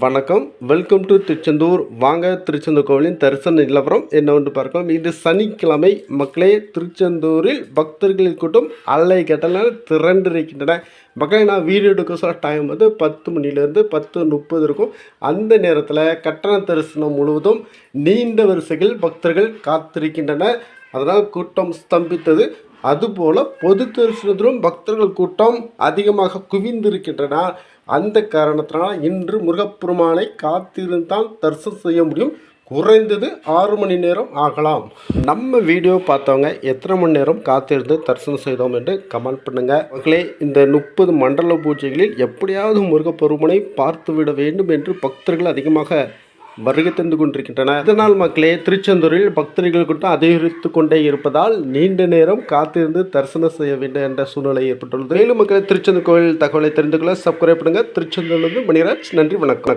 வணக்கம். Welcome to Tiruchendur. வாங்க திருச்செந்தூர் கோவிலின் தரிசன நிலவரம் என்னவென்று பார்க்கலாம். இது சனிக்கிழமை. மக்களே, திருச்செந்தூரில் பக்தர்களின் கூட்டம் அலை கட்டல திரண்டிருக்கின்றன. மக்களே, நான் வீடியோ எடுக்க சொல்ல டைம் வந்து 10 மணிலேருந்து 10:30 இருக்கும். அந்த நேரத்தில் கட்டண தரிசனம் முழுவதும் நீண்ட வரிசைகள் பக்தர்கள் காத்திருக்கின்றன. அதனால் கூட்டம் ஸ்தம்பித்தது. அதுபோல் பொது தரிசனத்திலும் பக்தர்கள் கூட்டம் அதிகமாக குவிந்திருக்கின்றன. அந்த காரணத்தினால் இன்று முருகப்பெருமானை காத்திருந்தால் தரிசனம் செய்ய முடியும். குறைந்தது 6 மணி நேரம் ஆகலாம். நம்ம வீடியோ பார்த்தவங்க எத்தனை மணி நேரம் காத்திருந்து தரிசனம் செய்தோம் என்று கமெண்ட் பண்ணுங்கள். மக்களே, இந்த 30 மண்டல பூஜைகளில் எப்படியாவது முருகப்பெருமானை பார்த்துவிட வேண்டும் என்று பக்தர்கள் அதிகமாக வருகை தந்து கொண்டிருக்கின்றனர். இதனால் மக்களே, திருச்செந்தூரில் பக்தர்கள் கூட்டம் அதிகரித்து கொண்டே இருப்பதால் நீண்ட நேரம் காத்திருந்து தரிசனம் செய்ய வேண்டும் என்ற சூழ்நிலை ஏற்பட்டுள்ளது. மேலும் மக்களே, திருச்செந்தூர் கோவில் தகவலை தெரிந்து கொள்ள சப்ஸ்கிரைப் பண்ணுங்கள். திருச்செந்தூரிலிருந்து மணிராஜ். நன்றி, வணக்கம்.